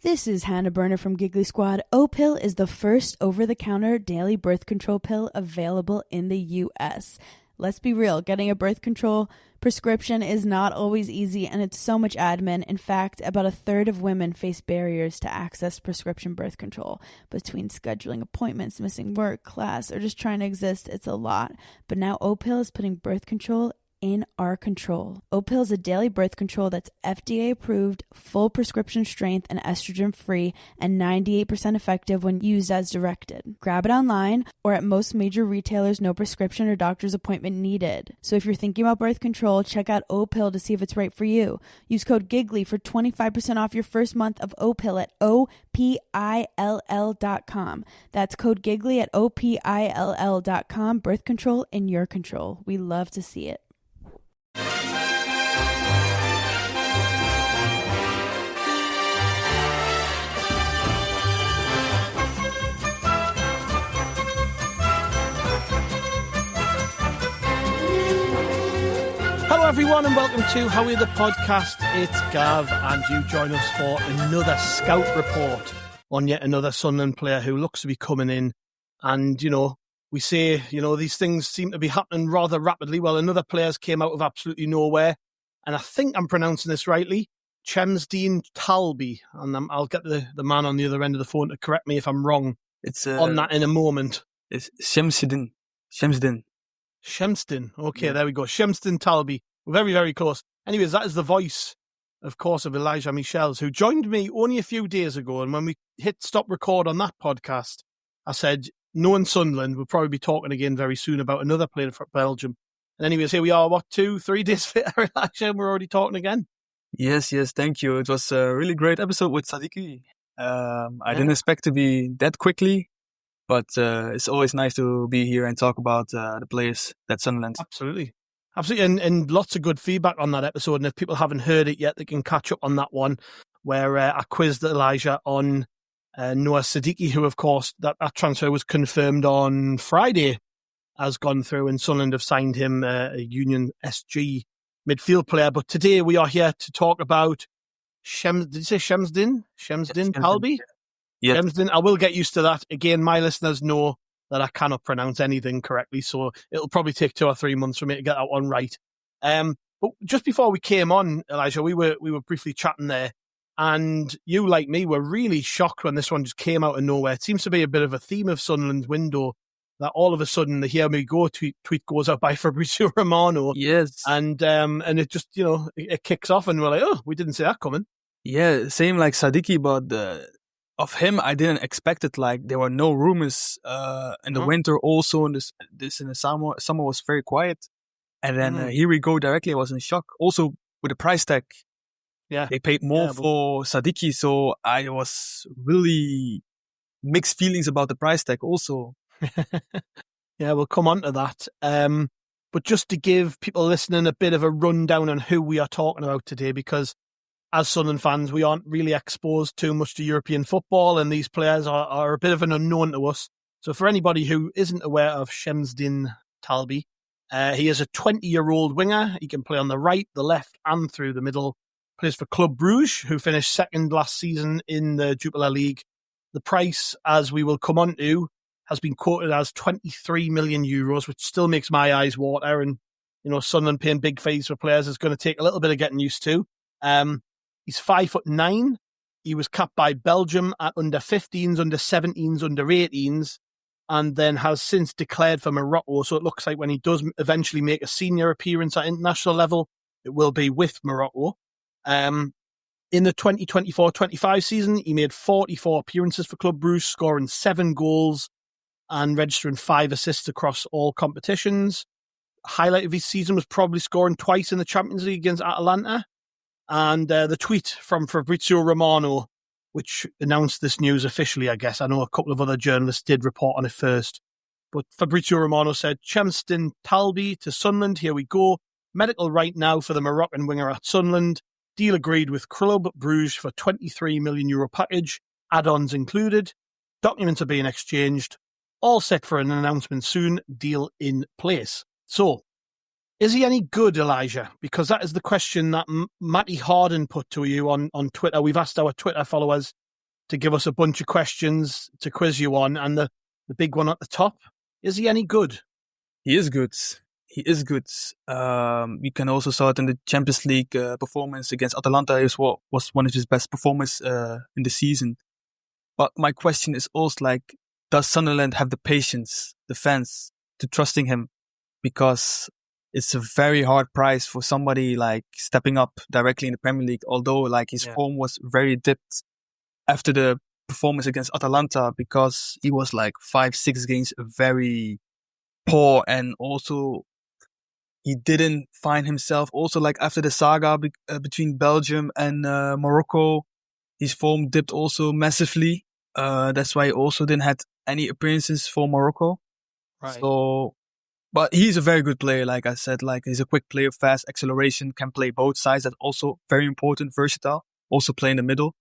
This is Hannah Burner from Giggly Squad. O-Pill is the first over-the-counter daily birth control pill available in the U.S. Let's be real, getting a birth control prescription is not always easy, and it's so much admin. In fact, about a third of women face barriers to access prescription birth control. Between scheduling appointments, missing work, class, or just trying to exist, it's a lot. But now O-Pill is putting birth control in our control. O-Pill is a daily birth control that's FDA approved, full prescription strength, and estrogen free, and 98% effective when used as directed. Grab it online or at most major retailers, no prescription or doctor's appointment needed. So if you're thinking about birth control, check out O-Pill to see if it's right for you. Use code GIGGLY for 25% off your first month of O-Pill at OPILL.com. That's code GIGGLY at OPILL.com. Birth control in your control. We love to see it. Hello everyone and welcome to How Are the Podcast. It's Gav and you join us for another scout report on yet another Sunderland player who looks to be coming in. And, we say, these things seem to be happening rather rapidly. Well, another player's came out of absolutely nowhere. And I think I'm pronouncing this rightly. Chemsdine Talbi. And I'll get the man on the other end of the phone to correct me if I'm wrong on that in a moment. It's Chemsdine. Chemsdine. Okay, There we go. Chemsdine Talbi. We're very, very close. Anyways, that is the voice, of course, of Elijah Michiels, who joined me only a few days ago. And when we hit stop record on that podcast, I said, knowing Sunderland, we'll probably be talking again very soon about another player for Belgium. And anyways, here we are, 2-3 days later, Elijah, and we're already talking again. Yes, thank you. It was a really great episode with Sadiki. I didn't expect to be that quickly, but it's always nice to be here and talk about the players that Sunderland. Absolutely. And lots of good feedback on that episode. And if people haven't heard it yet, they can catch up on that one where I quizzed Elijah on Noah Siddiqui, who, of course, that transfer was confirmed on Friday, has gone through, and Sunderland have signed him a Union SG midfield player. But today we are here to talk about did you say Chemsdine? Chemsdine Talbi? Yes. Chemsdine. I will get used to that. Again, my listeners know that I cannot pronounce anything correctly, so it'll probably take 2 or 3 months for me to get that one right. But just before we came on, Elijah, we were briefly chatting there. And you, like me, were really shocked when this one just came out of nowhere. It seems to be a bit of a theme of Sunderland's window that all of a sudden the Hear Me Go tweet goes out by Fabrizio Romano. Yes. And it just, it kicks off and we're like, oh, we didn't see that coming. Yeah, same like Sadiki, but of him, I didn't expect it. Like, there were no rumors in the winter also. In this in the summer was very quiet. And then Here We Go directly. I was in shock. Also, with the price tag. Yeah, they paid more for Sadiki, so I was really mixed feelings about the price tag also. Yeah, we'll come on to that. But just to give people listening a bit of a rundown on who we are talking about today, because as Sunderland fans, we aren't really exposed too much to European football, and these players are a bit of an unknown to us. So for anybody who isn't aware of Chemsdine Talbi, he is a 20-year-old winger. He can play on the right, the left, and through the middle. Plays for Club Brugge, who finished second last season in the Jupiler League. The price, as we will come on to, has been quoted as €23 million, which still makes my eyes water. And, Sunderland paying big fees for players is going to take a little bit of getting used to. He's 5'9". He was capped by Belgium at under 15s, under 17s, under 18s, and then has since declared for Morocco. So it looks like when he does eventually make a senior appearance at international level, it will be with Morocco. In the 2024-25 season, he made 44 appearances for Club Brugge, scoring 7 goals and registering 5 assists across all competitions. Highlight of his season was probably scoring twice in the Champions League against Atalanta. And the tweet from Fabrizio Romano, which announced this news officially, I guess. I know a couple of other journalists did report on it first. But Fabrizio Romano said, Chemsdine Talbi to Sunderland, here we go. Medical right now for the Moroccan winger at Sunderland. Deal agreed with Club Brugge for €23 million package, add-ons included. Documents are being exchanged. All set for an announcement soon. Deal in place. So, is he any good, Elijah? Because that is the question that Matty Harden put to you on Twitter. We've asked our Twitter followers to give us a bunch of questions to quiz you on. And the big one at the top, is he any good? He is good. He is good. We can also saw it in the Champions League performance against Atalanta. It was one of his best performances in the season. But my question is also like, does Sunderland have the patience, the fans, to trusting him? Because it's a very hard price for somebody like stepping up directly in the Premier League. Although like his form was very dipped after the performance against Atalanta, because he was like 5-6 games very poor, and also he didn't find himself. Also, like after the saga between Belgium and Morocco, his form dipped also massively. That's why he also didn't have any appearances for Morocco. Right. So, but he's a very good player. Like I said, like he's a quick player, fast acceleration, can play both sides. That's also very important, versatile. Also play in the middle,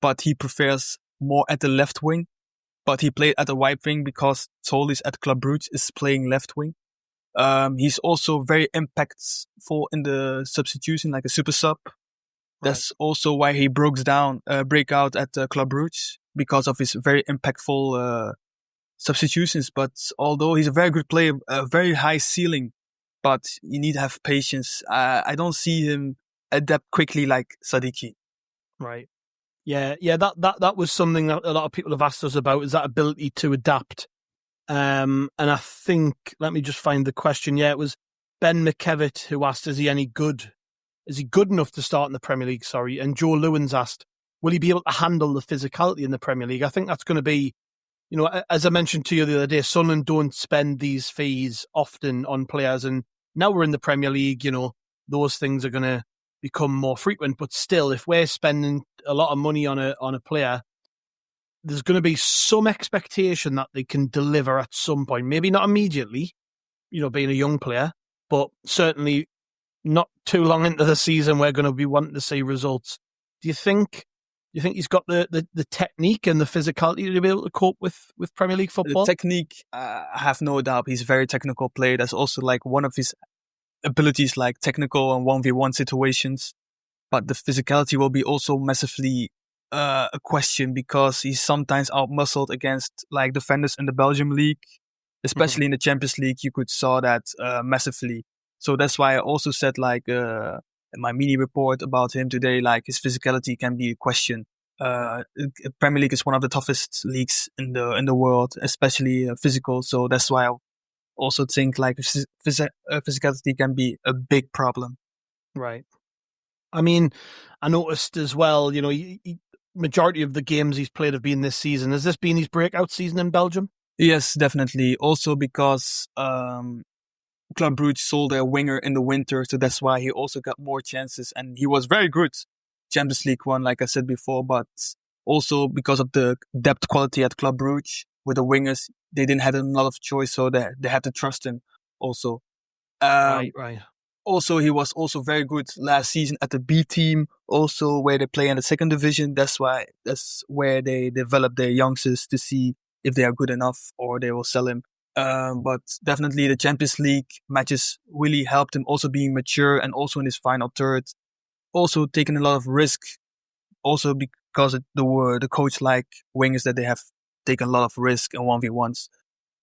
but he prefers more at the left wing. But he played at the right wing because Solis at Club Brugge is playing left wing. He's also very impactful in the substitution, like a super sub. That's also why he break out at Club Brugge, because of his very impactful substitutions. But although he's a very good player, a very high ceiling, but you need to have patience. I don't see him adapt quickly like Sadiki. Right. Yeah. That was something that a lot of people have asked us about, is that ability to adapt. And I think, let me just find the question. Yeah, it was Ben McKevitt who asked, is he any good? Is he good enough to start in the Premier League? Sorry. And Joe Lewins asked, will he be able to handle the physicality in the Premier League? I think that's going to be, you know, as I mentioned to you the other day, Sunderland don't spend these fees often on players. And now we're in the Premier League, you know, those things are going to become more frequent. But still, if we're spending a lot of money on a player, there's going to be some expectation that they can deliver at some point. Maybe not immediately, you know, being a young player, but certainly not too long into the season, we're going to be wanting to see results. Do you think he's got the technique and the physicality to be able to cope with Premier League football? The technique, I have no doubt. He's a very technical player. That's also like one of his abilities, like technical and 1v1 situations. But the physicality will be also massively a question, because he's sometimes outmuscled against like defenders in the Belgium league, especially in the Champions League. You could saw that massively. So that's why I also said like in my mini report about him today, like his physicality can be a question. Premier League is one of the toughest leagues in the world, especially physical. So that's why I also think like physicality can be a big problem. Right. I mean, I noticed as well, you know, majority of the games he's played have been this season. Has this been his breakout season in Belgium? Yes, definitely. Also because Club Brugge sold their winger in the winter, so that's why he also got more chances, and he was very good. Champions League one, like I said before, but also because of the depth quality at Club Brugge with the wingers, they didn't have a lot of choice, so they had to trust him also. Right. Also, he was also very good last season at the B team, also where they play in the second division. That's where they develop their youngsters to see if they are good enough or they will sell him. But definitely the Champions League matches really helped him also being mature, and also in his final third, also taking a lot of risk, also because the coach like wingers that they have taken a lot of risk in 1v1s.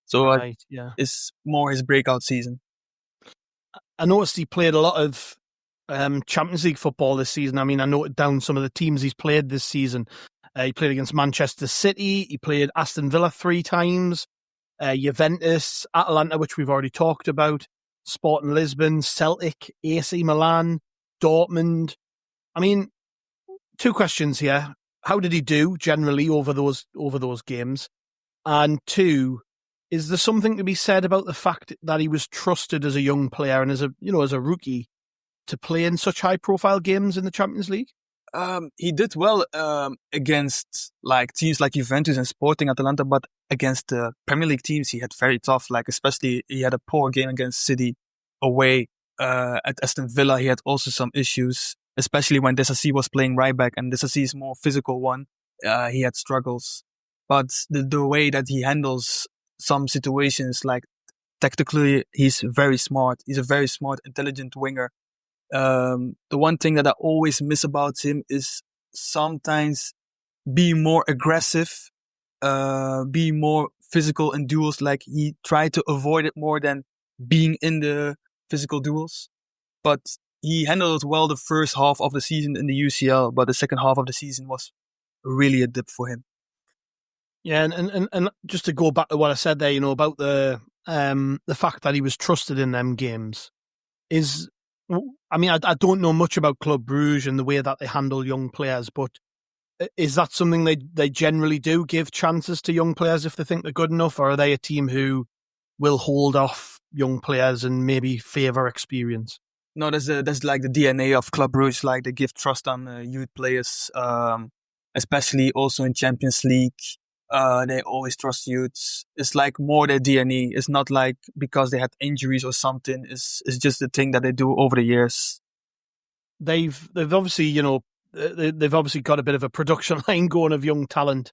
So it's more his breakout season. I noticed he played a lot of Champions League football this season. I mean, I noted down some of the teams he's played this season. He played against Manchester City. He played Aston Villa 3 times. Juventus, Atalanta, which we've already talked about. Sporting Lisbon, Celtic, AC Milan, Dortmund. I mean, 2 questions here. How did he do generally over those games? And 2, is there something to be said about the fact that he was trusted as a young player and as a rookie to play in such high profile games in the Champions League? He did well against like teams like Juventus and Sporting Atalanta, but against the Premier League teams he had very tough. Like especially he had a poor game against City away. At Aston Villa he had also some issues, especially when Desassi was playing right back, and Desassi is more physical one. He had struggles, but the way that he handles some situations, like tactically, he's very smart. He's a very smart, intelligent winger. The one thing that I always miss about him is sometimes be more aggressive, be more physical in duels. Like he tried to avoid it more than being in the physical duels. But he handled it well the first half of the season in the UCL, but the second half of the season was really a dip for him. Yeah, and just to go back to what I said there, about the fact that he was trusted in them games I don't know much about Club Brugge and the way that they handle young players, but is that something they generally do, give chances to young players if they think they're good enough, or are they a team who will hold off young players and maybe favour experience? No, that's like the DNA of Club Brugge. Like they give trust on youth players, especially also in Champions League. They always trust youths. It's like more their DNA. It's not like because they had injuries or something. It's just the thing that they do over the years. They've obviously, they've obviously got a bit of a production line going of young talent.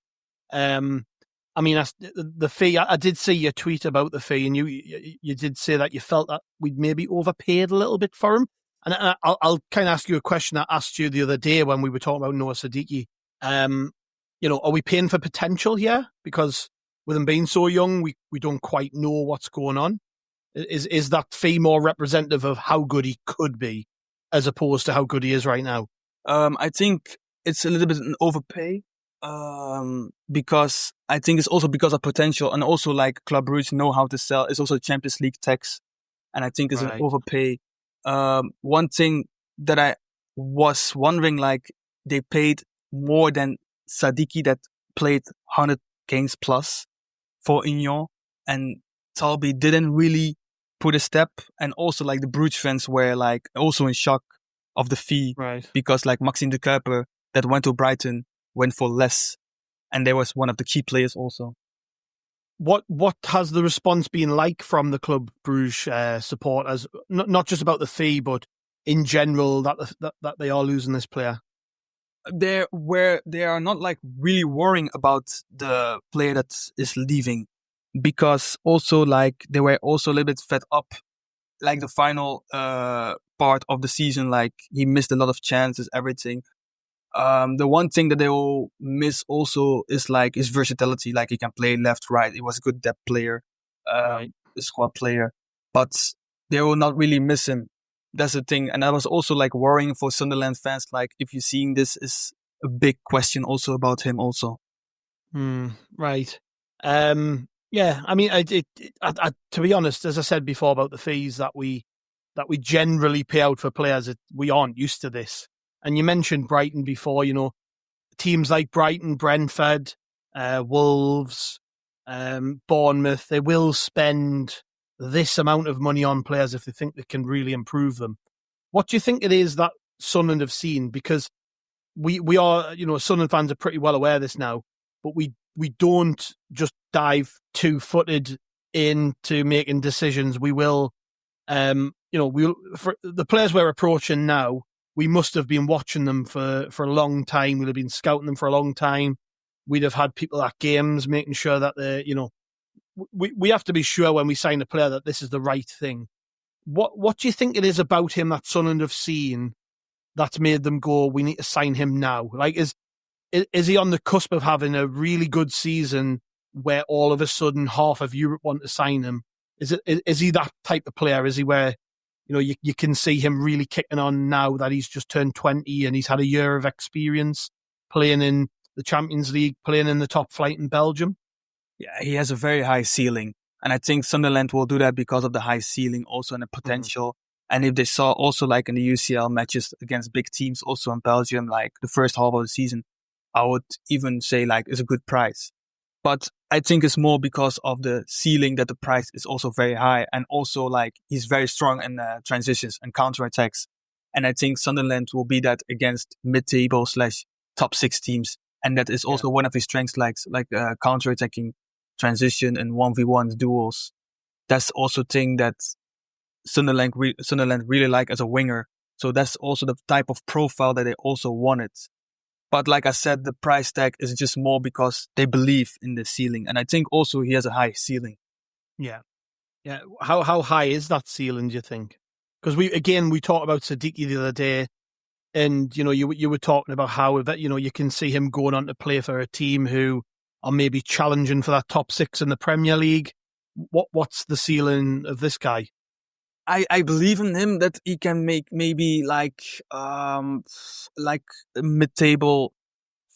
The fee, I did see your tweet about the fee, and you did say that you felt that we'd maybe overpaid a little bit for him. And I'll kind of ask you a question I asked you the other day when we were talking about Noah Sadiki. Are we paying for potential here? Because with him being so young, we don't quite know what's going on. Is that fee more representative of how good he could be as opposed to how good he is right now? I think it's a little bit an overpay. Because I think it's also because of potential, and also like Club Brugge know how to sell. It's also Champions League tax, and I think it's an overpay. One thing that I was wondering, like they paid more than Sadiki that played 100 games plus for Union, and Talbi didn't really put a step, and also like the Brugge fans were like also in shock of the fee, because like Maxime de Kuiper that went to Brighton went for less, and there was one of the key players also. What has the response been like from the Club Brugge supporters? Not just about the fee, but in general that they are losing this player. They are not like really worrying about the player that is leaving, because also like they were also a little bit fed up, like the final part of the season, like he missed a lot of chances, everything. The one thing that they will miss also is like his versatility. Like he can play left, right. He was a good depth player, a squad player, but they will not really miss him. That's the thing. And I was also like worrying for Sunderland fans. Like if you're seeing this, is a big question also about him also. Right. Yeah. I mean, to be honest, as I said before about the fees that we generally pay out for players, we aren't used to this. And you mentioned Brighton before, teams like Brighton, Brentford, Wolves, Bournemouth, they will spend this amount of money on players if they think they can really improve them. What do you think it is that Sunderland have seen? Because we are, Sunderland fans are pretty well aware of this now, but we don't just dive two-footed into making decisions. We will, for the players we're approaching now, we must have been watching them for a long time. We'd have been scouting them for a long time. We'd have had people at games making sure that we have to be sure when we sign a player that this is the right thing. What do you think it is about him that Sunderland have seen that's made them go, we need to sign him now? Like, is he on the cusp of having a really good season where all of a sudden half of Europe want to sign him? Is he that type of player? Is he where you can see him really kicking on now that he's just turned 20 and he's had a year of experience playing in the Champions League, playing in the top flight in Belgium? Yeah, he has a very high ceiling. And I think Sunderland will do that because of the high ceiling also and the potential. And if they saw also like in the UCL matches against big teams also in Belgium, like the first half of the season, I would even say like it's a good price. But I think it's more because of the ceiling that the price is also very high. And also like he's very strong in transitions and counterattacks. And I think Sunderland will be that against mid-table / top 6 teams. And that is also one of his strengths, like counterattacking, transition and 1v1 duels. That's also a thing that Sunderland really like as a winger. So that's also the type of profile that they also wanted. But like I said, the price tag is just more because they believe in the ceiling. And I think also he has a high ceiling. Yeah. Yeah. How high is that ceiling, do you think? Because we talked about Sadiki the other day. And, you were talking about how that, you can see him going on to play for a team who are maybe challenging for that top 6 in the Premier League. What's the ceiling of this guy? I believe in him that he can make maybe like mid-table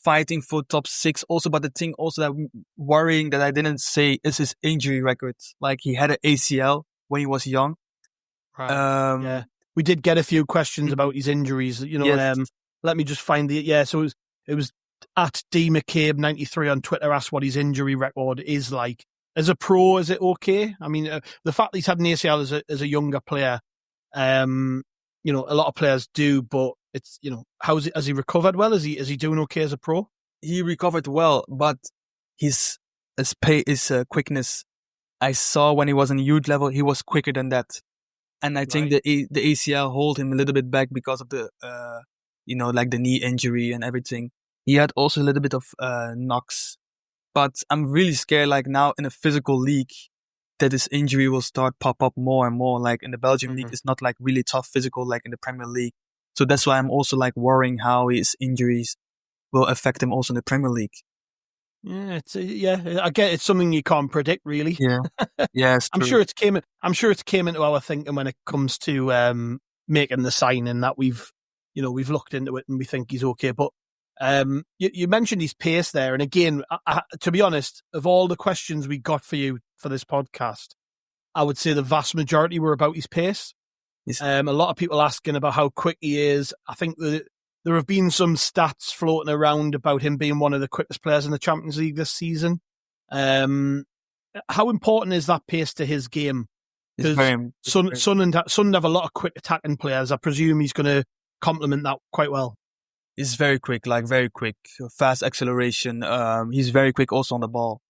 fighting for top 6 also. But the thing also that worrying that I didn't say is his injury record. Like he had an ACL when he was young. Right. Yeah. We did get a few questions about his injuries, Yes. Let me just find so it was at D McCabe 93 on Twitter asked what his injury record is like. As a pro, is it okay? I mean, the fact that he's had an ACL as a younger player, a lot of players do, but it's, has he recovered well? Is he doing okay as a pro? He recovered well, but his quickness, I saw when he was in youth level, he was quicker than that. And I think the ACL hold him a little bit back because of the, like the knee injury and everything. He had also a little bit of knocks. But I'm really scared, like now in a physical league, that this injury will start pop up more and more. Like in the Belgian league, it's not like really tough physical like in the Premier League. So that's why I'm also like worrying how his injuries will affect him also in the Premier League. Yeah, I get it's something you can't predict really. Yeah, yeah, it's true. I'm sure it's came into our thinking when it comes to making the signing that we've looked into it and we think he's okay. But you mentioned his pace there, and again, to be honest, of all the questions we got for you for this podcast, I would say the vast majority were about his pace. Yes. A lot of people asking about how quick he is. I think there have been some stats floating around about him being one of the quickest players in the Champions League this season. How important is that pace to his game? Because Sunderland have a lot of quick attacking players. I presume he's going to complement that quite well. He's very quick, fast acceleration. He's very quick also on the ball.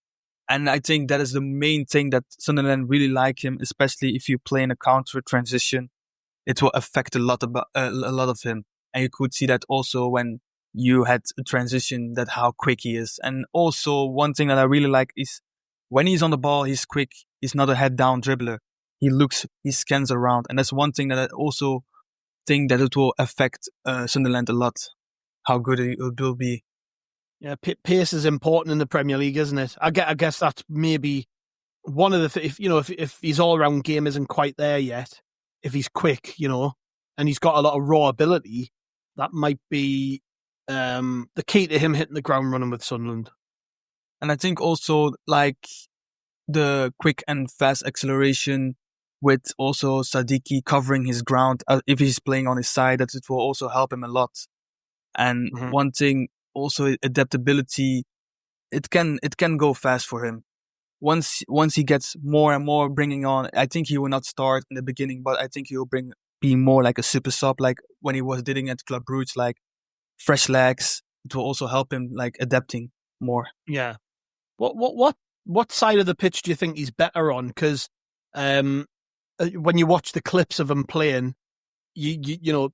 And I think that is the main thing that Sunderland really like him, especially if you play in a counter transition. It will affect a lot of him. And you could see that also when you had a transition, that how quick he is. And also one thing that I really like is when he's on the ball, he's quick. He's not a head down dribbler. He scans around. And that's one thing that I also think that it will affect Sunderland a lot, how good it will be. Yeah, pace is important in the Premier League, isn't it? I guess that's maybe one of the if his all-round game isn't quite there yet, if he's quick, and he's got a lot of raw ability, that might be the key to him hitting the ground running with Sunderland. And I think also like the quick and fast acceleration with also Sadiki covering his ground if he's playing on his side, that it will also help him a lot. And one thing also, adaptability, it can go fast for him. Once he gets more and more bringing on, I think he will not start in the beginning, but I think he will be more like a super sub, like when he was doing at Club Brugge, like fresh legs. It will also help him like adapting more. Yeah. What side of the pitch do you think he's better on? Because when you watch the clips of him playing, you know,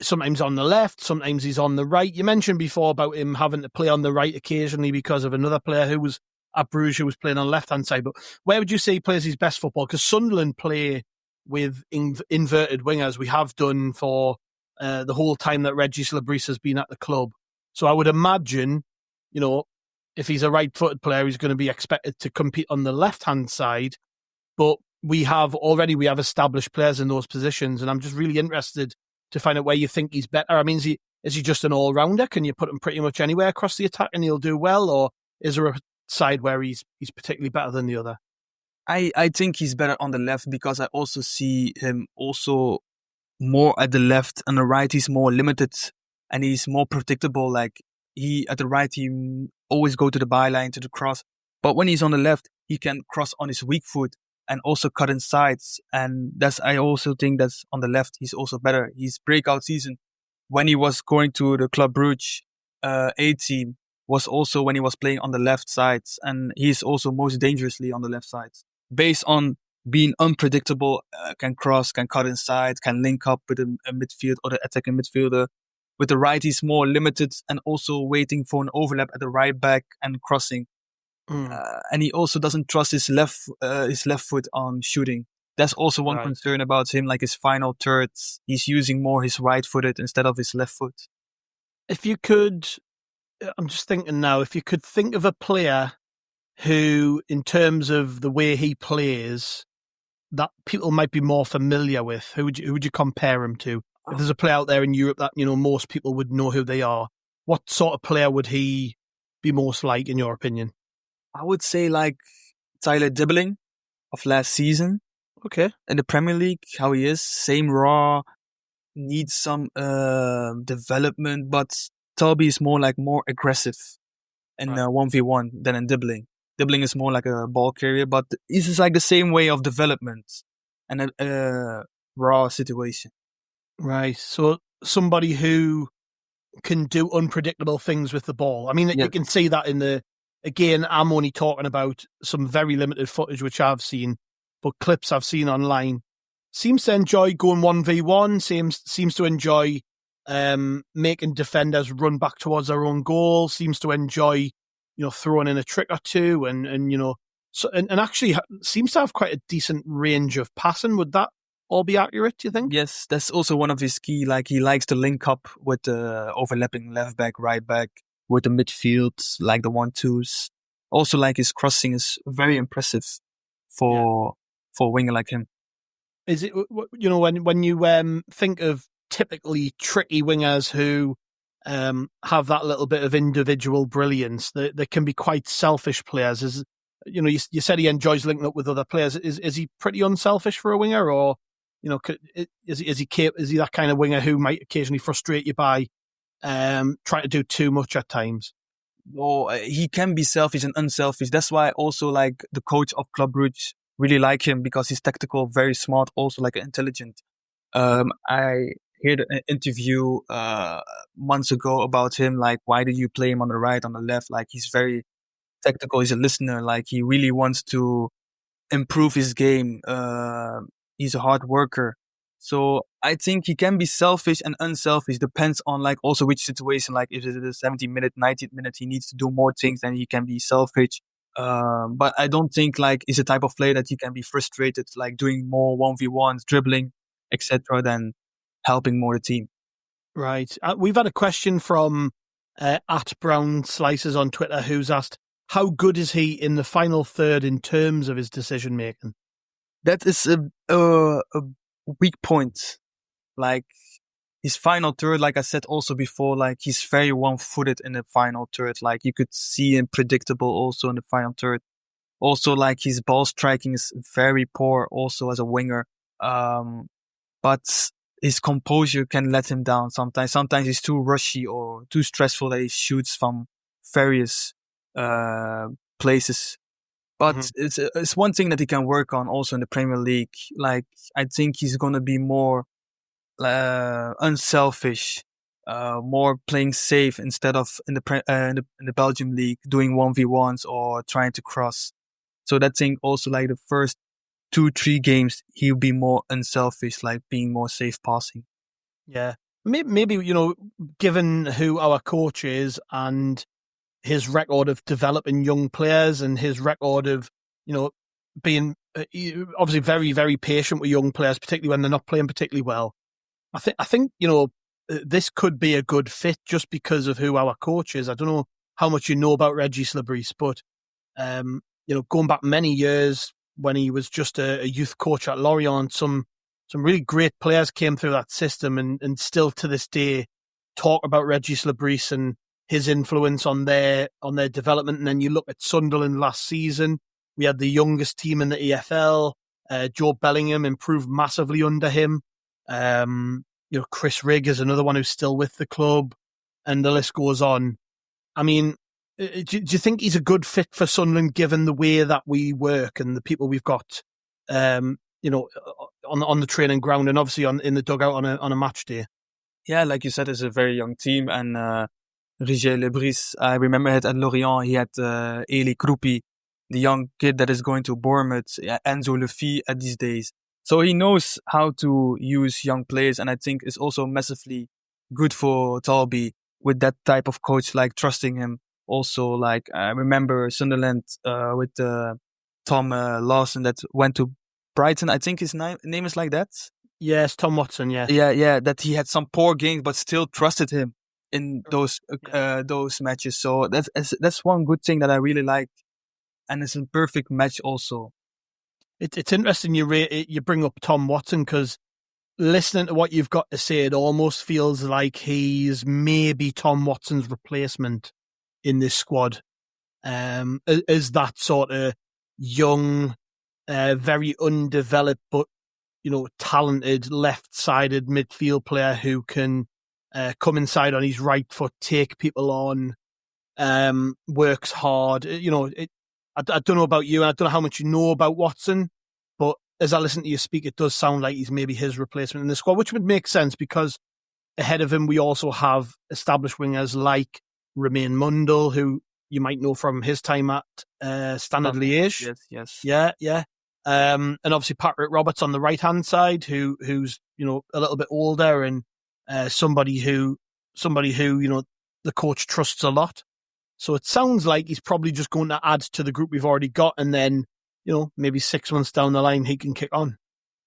sometimes on the left, sometimes he's on the right. You mentioned before about him having to play on the right occasionally because of another player who was at Bruges who was playing on the left-hand side. But where would you say he plays his best football? Because Sunderland play with inverted wingers. We have done for the whole time that Regis Labris has been at the club. So I would imagine, you know, if he's a right-footed player, he's going to be expected to compete on the left-hand side. But we have established players in those positions, and I'm just really interested to find out where you think he's better. I mean, is he just an all-rounder? Can you put him pretty much anywhere across the attack and he'll do well? Or is there a side where he's particularly better than the other? I think he's better on the left because I also see him also more at the left. On the right, he's more limited and he's more predictable. Like at the right, he always go to the byline, to the cross. But when he's on the left, he can cross on his weak foot and also cut in sides. And I also think that's on the left, he's also better. His breakout season when he was going to the Club Brugge A team was also when he was playing on the left sides. And he's also most dangerously on the left sides. Based on being unpredictable, can cross, can cut inside, can link up with a midfield or the attacking midfielder. With the right, he's more limited and also waiting for an overlap at the right back and crossing. And he also doesn't trust his left foot on shooting. That's also one concern about him, like his final thirds. He's using more his right-footed instead of his left foot. If you could, I'm just thinking now, if you could think of a player who, in terms of the way he plays, that people might be more familiar with, who would you compare him to? If there's a player out there in Europe that, most people would know who they are, what sort of player would he be most like, in your opinion? I would say like Tyler Dibbling of last season. Okay. In the Premier League, how he is, same raw, needs some development, but Talbi is more aggressive in 1v1 than in Dibbling. Dibbling is more like a ball carrier, but this is like the same way of development and a raw situation. Right. So somebody who can do unpredictable things with the ball. I mean, you can see that again, I'm only talking about some very limited footage which I've seen, but clips I've seen online. Seems to enjoy going 1v1, seems to enjoy making defenders run back towards their own goal, seems to enjoy, throwing in a trick or two, and actually seems to have quite a decent range of passing. Would that all be accurate, do you think? Yes, that's also one of his key. Like, he likes to link up with the overlapping left back, right back, with the midfield, like the 1-2s. Also, like, his crossing is very impressive for a winger like him. Is it, when you think of typically tricky wingers who have that little bit of individual brilliance, they can be quite selfish players. You said he enjoys linking up with other players. Is he pretty unselfish for a winger, or is he that kind of winger who might occasionally frustrate you by trying to do too much at times? No, he can be selfish and unselfish. That's why also like the coach of Club Brugge really like him, because he's tactical, very smart, also like intelligent. I heard an interview months ago about him, like, why do you play him on the right, on the left? Like, he's very tactical. He's a listener. Like, he really wants to improve his game. He's a hard worker. So I think he can be selfish and unselfish. Depends on like also which situation. Like, if it's a 70-minute, 90-minute, he needs to do more things, then he can be selfish. But I don't think like he's a type of player that he can be frustrated, like doing more 1v1s, dribbling, etc., than helping more the team. Right. We've had a question from at Brown Slices on Twitter, who's asked, how good is he in the final third in terms of his decision making? That is a weak point. Like, his final third, like I said also before, like, he's very one-footed in the final third. Like, you could see him predictable also in the final third. Also, like, his ball striking is very poor also as a winger. But his composure can let him down sometimes. Sometimes he's too rushy or too stressful that he shoots from various places. But it's one thing that he can work on also in the Premier League. Like, I think he's going to be more unselfish, more playing safe instead of in the Belgium league doing 1v1s or trying to cross. So that thing also, like the first 2-3 games, he'll be more unselfish, like being more safe passing. Yeah, maybe given who our coach is and his record of developing young players and his record of being obviously very, very patient with young players, particularly when they're not playing particularly well. I think this could be a good fit just because of who our coach is. I don't know how much you know about Regis Lebris, but going back many years when he was just a youth coach at Lorient, some really great players came through that system, and still to this day talk about Regis Lebris and his influence on their development. And then you look at Sunderland last season, we had the youngest team in the EFL. Joe Bellingham improved massively under him. Chris Rigg is another one who's still with the club, and the list goes on. I mean, do you think he's a good fit for Sunderland given the way that we work and the people we've got, on the training ground and obviously in the dugout on a match day? Yeah, like you said, it's a very young team, and Regis Lebris, I remember it at Lorient. He had Eli Kroupi, the young kid that is going to Bournemouth, Enzo Lefi at these days. So he knows how to use young players, and I think it's also massively good for Talbi with that type of coach, like trusting him. Also, like I remember Sunderland with Tom Lawson that went to Brighton. I think his name is like that. Yes, Tom Watson. Yeah, yeah. That he had some poor games, but still trusted him in those matches. So that's one good thing that I really like, and it's a perfect match also. It's interesting you bring up Tom Watson, because listening to what you've got to say, it almost feels like he's maybe Tom Watson's replacement in this squad. Is that sort of young, very undeveloped, but talented left-sided midfield player who can come inside on his right foot, take people on, works hard. I don't know about you, and I don't know how much you know about Watson, but as I listen to you speak, it does sound like he's maybe his replacement in the squad, which would make sense, because ahead of him we also have established wingers like Romain Mundle, who you might know from his time at Standard Liège. Yes. Yeah. And obviously Patrick Roberts on the right hand side, who's a little bit older, and somebody who the coach trusts a lot. So it sounds like he's probably just going to add to the group we've already got, and then maybe 6 months down the line he can kick on.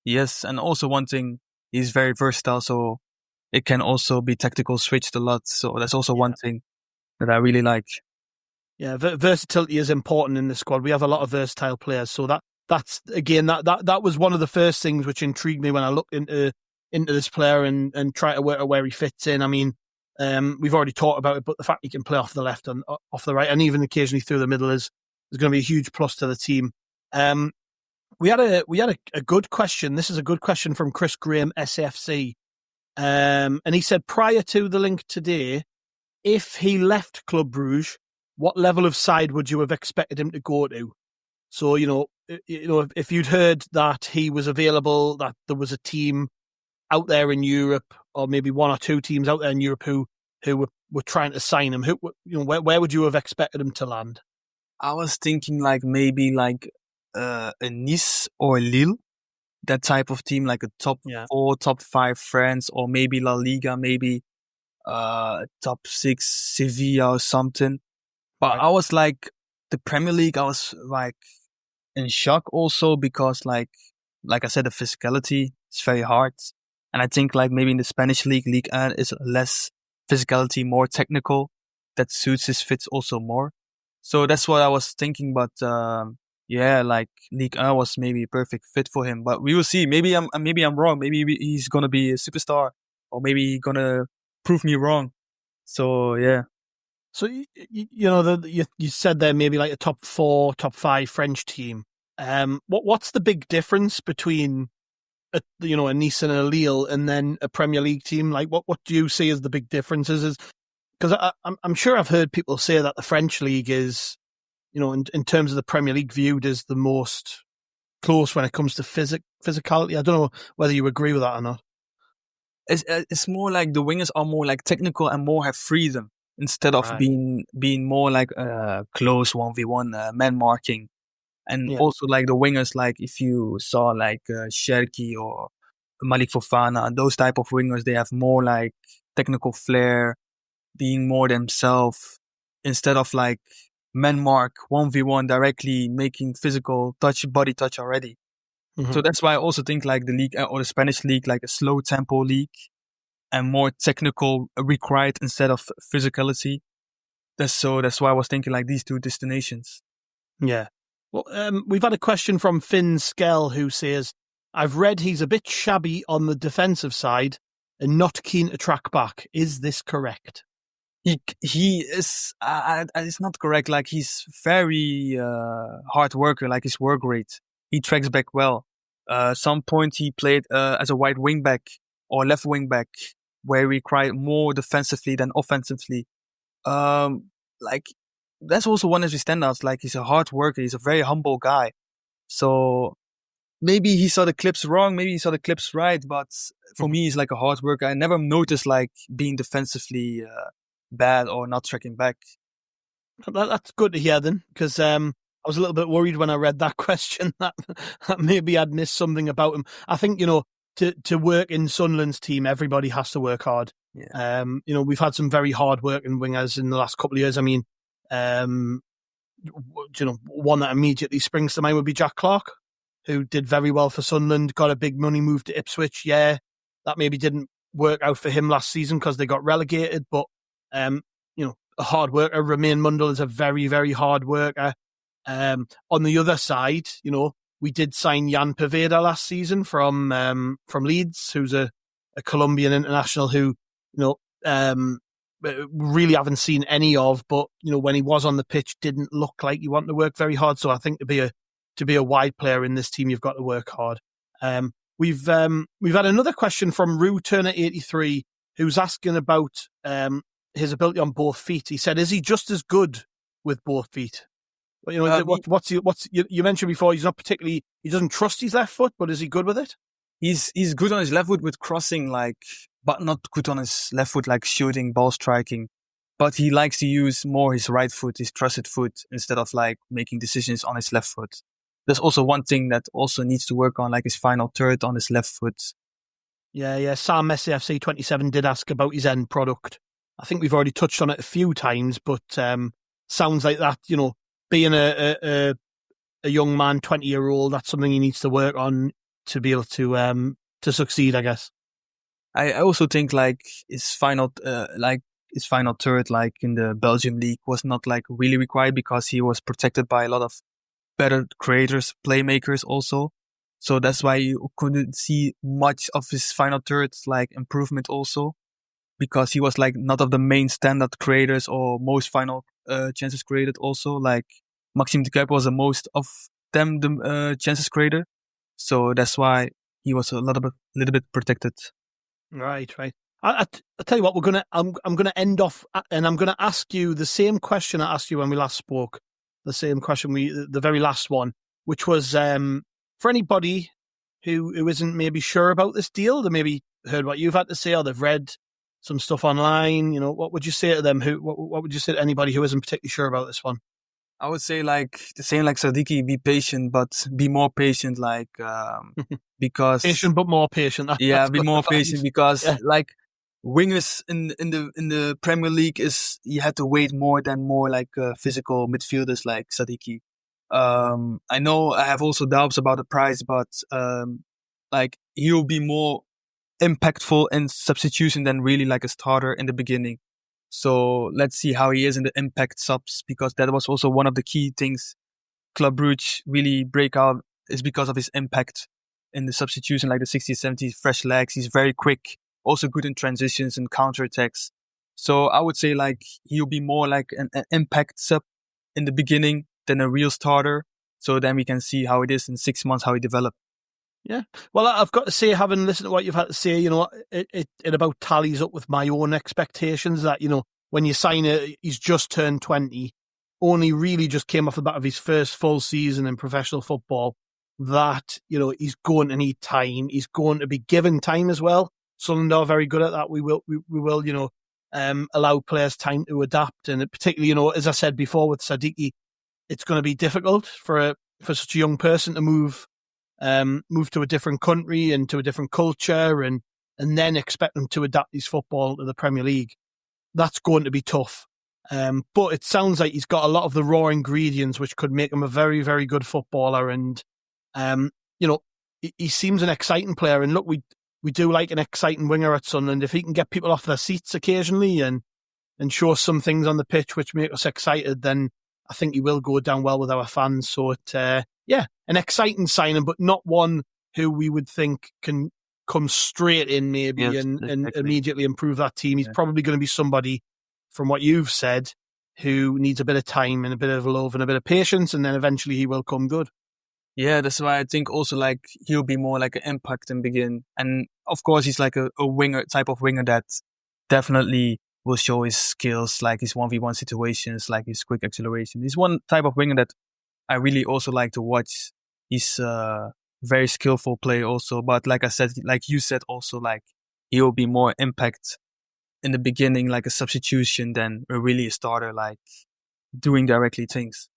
Yes, and also one thing, he's very versatile, so it can also be tactical switched a lot. So that's also one thing that I really like. Yeah, versatility is important in the squad. We have a lot of versatile players, so that's again that was one of the first things which intrigued me when I looked into this player and try to work out where he fits in. I mean, we've already talked about it, but the fact he can play off the left and off the right, and even occasionally through the middle, is going to be a huge plus to the team. We had a good question. This is a good question from Chris Graham, SFC, and he said, prior to the link today, if he left Club Brugge, what level of side would you have expected him to go to? So, if you'd heard that he was available, that there was a team out there in Europe, or maybe one or two teams out there in Europe who were trying to sign him, where would you have expected him to land? I was thinking maybe a Nice or Lille, that type of team, like a top 4, top 5 France, or maybe La Liga, maybe top 6 Sevilla or something. But I was the Premier League, I was in shock also, because like I said, the physicality is very hard. And I think maybe in the Spanish league, Ligue 1 is less physicality, more technical. That suits his fits also more. So that's what I was thinking. But Ligue 1 was maybe a perfect fit for him. But we will see. Maybe I'm wrong. Maybe he's gonna be a superstar, or maybe he's gonna prove me wrong. So yeah. So you said there maybe a top 4, top 5 French team. What's the big difference between a Nice and a Lille and then a Premier League team? What do you see as the big differences? Because I'm sure I've heard people say that the French league is, in terms of the Premier League, viewed as the most close when it comes to physicality. I don't know whether you agree with that or not. It's more like the wingers are more technical and more have freedom, instead of being more close 1v1 man marking. And also the wingers, if you saw Cherki or Malik Fofana, those type of wingers, they have more technical flair, being more themselves, instead of man mark 1v1 directly, making physical body touch already. Mm-hmm. So that's why I also think the league or the Spanish league, a slow tempo league, and more technical required instead of physicality. That's why I was thinking these two destinations. Yeah. Well, we've had a question from Finn Skell, who says, I've read he's a bit shabby on the defensive side and not keen to track back. Is this correct? He is. It's not correct. He's very hard worker. His work rate, he tracks back well. Some point he played as a wide wing back or left wing back, where he required more defensively than offensively. That's also one of his standouts. He's a hard worker. He's a very humble guy. So maybe he saw the clips wrong. Maybe he saw the clips right. But for me, he's a hard worker. I never noticed being defensively bad or not tracking back. That's good to hear then, because I was a little bit worried when I read that question that maybe I'd missed something about him. I think, to work in Sunderland's team, everybody has to work hard. Yeah. We've had some very hard working wingers in the last couple of years. I mean, one that immediately springs to mind would be Jack Clark, who did very well for Sunderland, got a big money move to Ipswich. Yeah, that maybe didn't work out for him last season because they got relegated, but a hard worker. Romain Mundell is a very, very hard worker. On the other side, we did sign Jan Poveda last season from Leeds, who's a Colombian international who, really haven't seen any of, but when he was on the pitch, didn't look like he wanted to work very hard. So I think to be a wide player in this team, you've got to work hard. We've had another question from Rue Turner 83, who's asking about his ability on both feet. He said, "Is he just as good with both feet?" You mentioned before he's not particularly, he doesn't trust his left foot, but is he good with it? He's good on his left foot with crossing, but not good on his left foot, shooting, ball striking. But he likes to use more his right foot, his trusted foot, instead of making decisions on his left foot. There's also one thing that also needs to work on, his final third on his left foot. Yeah. Sam Messi FC 27 did ask about his end product. I think we've already touched on it a few times, but sounds like that, being a young man, 20-year-old, that's something he needs to work on to be able to succeed, I guess. I also think his final third, in the Belgium league, was not really required because he was protected by a lot of better creators, playmakers also. So that's why you couldn't see much of his final third improvement also, because he was not of the main standard creators or most final chances created also. Maxime de Kuip was the most of them the chances creator. So that's why he was a little bit protected. Right. I tell you what, I'm gonna end off, and I'm gonna ask you the same question I asked you when we last spoke. The same question the very last one, which was for anybody who isn't maybe sure about this deal, they maybe heard what you've had to say or they've read some stuff online. What would you say to them? What would you say to anybody who isn't particularly sure about this one? I would say the same Sadiki, be patient, but be more patient, because patient but more patient. Be more patient because wingers in the Premier League you had to wait more than physical midfielders like Sadiki. I know I have also doubts about the price, but he'll be more impactful in substitution than really a starter in the beginning. So let's see how he is in the impact subs, because that was also one of the key things Club Brugge really break out is because of his impact in the substitution, the 60s, 70s, fresh legs. He's very quick, also good in transitions and counterattacks. So I would say he'll be more an impact sub in the beginning than a real starter. So then we can see how it is in 6 months, how he develops. Yeah. Well, I've got to say, having listened to what you've had to say, it about tallies up with my own expectations that, when you sign he's just turned 20, only really just came off the back of his first full season in professional football, that, he's going to need time. He's going to be given time as well. Sunderland are very good at that. We will, allow players time to adapt. And particularly, as I said before with Sadiki, it's going to be difficult for such a young person to move to a different country and to a different culture and then expect them to adapt his football to the Premier League. That's going to be tough. But it sounds like he's got a lot of the raw ingredients which could make him a very, very good footballer. And, he seems an exciting player. And look, we do like an exciting winger at Sunderland. If he can get people off their seats occasionally and show some things on the pitch which make us excited, then I think he will go down well with our fans. So an exciting signing, but not one who we would think can come straight in maybe and immediately improve that team. He's probably going to be somebody, from what you've said, who needs a bit of time and a bit of love and a bit of patience, and then eventually he will come good. Yeah, that's why I think also he'll be more an impact in begin. And of course he's a winger, type of winger that definitely will show his skills, his 1v1 situations, his quick acceleration. He's one type of winger that I really also like to watch. He's a very skillful player also, but like I said, you said also, he will be more impact in the beginning, a substitution than really a starter, doing directly things.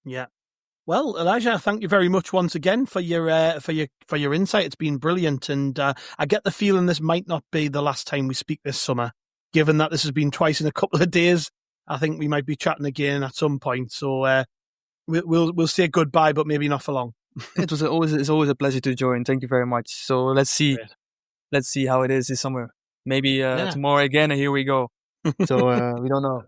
Yeah. Well, Elijah, thank you very much once again for your insight. It's been brilliant, and I get the feeling this might not be the last time we speak this summer. Given that this has been twice in a couple of days, I think we might be chatting again at some point. So we'll say goodbye, but maybe not for long. It's always a pleasure to join. Thank you very much. So let's see how it is this summer. Maybe tomorrow again, and here we go. So we don't know.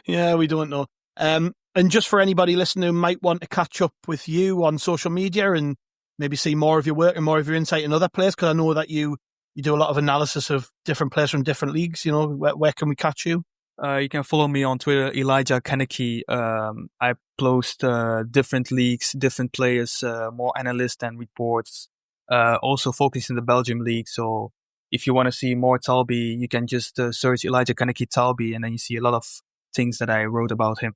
Yeah, we don't know. And just for anybody listening who might want to catch up with you on social media and maybe see more of your work and more of your insight in other players, because I know that you do a lot of analysis of different players from different leagues. You know, where can we catch you? You can follow me on Twitter, Elijah Michiels. I post different leagues, different players, more analysts and reports. Also focus in the Belgium league. So if you want to see more Talbi, you can just search Elijah Michiels Talbi, and then you see a lot of things that I wrote about him.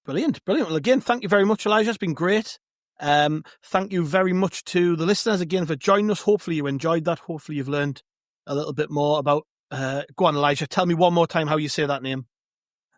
Brilliant. Well, again, thank you very much, Elijah. It's been great. Thank you very much to the listeners again for joining us. Hopefully you enjoyed that. Hopefully you've learned a little bit more about. Go on, Elijah. Tell me one more time how you say that name.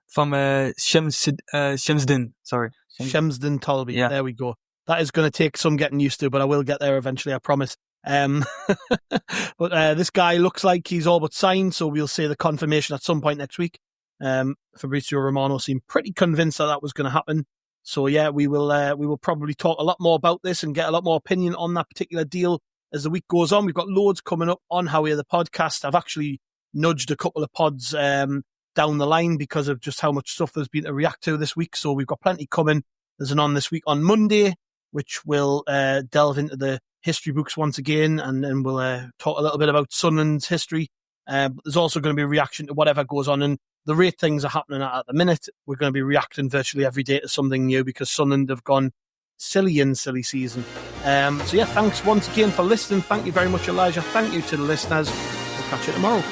From Chemsdine. Sorry, Chemsdine Talbi. Yeah. There we go. That is going to take some getting used to, but I will get there eventually, I promise. But this guy looks like he's all but signed, so we'll see the confirmation at some point next week. Fabrizio Romano seemed pretty convinced that was going to happen. So yeah, we will probably talk a lot more about this and get a lot more opinion on that particular deal as the week goes on. We've got loads coming up on How Are the podcast. I've actually nudged a couple of pods down the line because of just how much stuff there's been to react to this week. So we've got plenty coming. There's an on this week on Monday, which will delve into the history books once again, and then we'll talk a little bit about Sunderland's history. There's also going to be a reaction to whatever goes on, and the rate things are happening at the minute, we're going to be reacting virtually every day to something new because Sunderland have gone silly season. So yeah, thanks once again for listening. Thank you very much, Elijah. Thank you to the listeners. We'll catch you tomorrow.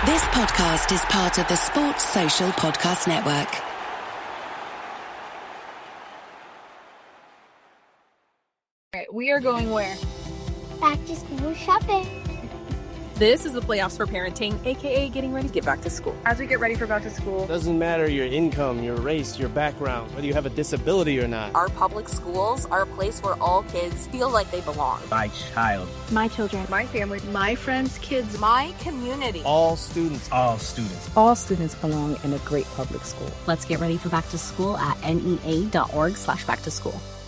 This podcast is part of the Sports Social Podcast Network. All right, we are going where? Back to school shopping. This is the playoffs for parenting, aka getting ready to get back to school. As we get ready for back to school, doesn't matter your income, your race, your background, whether you have a disability or not. Our public schools are a place where all kids feel like they belong. My child. My children. my family, my friends, kids, My community. All students. All students. All students belong in a great public school. Let's get ready for back to school at nea.org/backtoschool.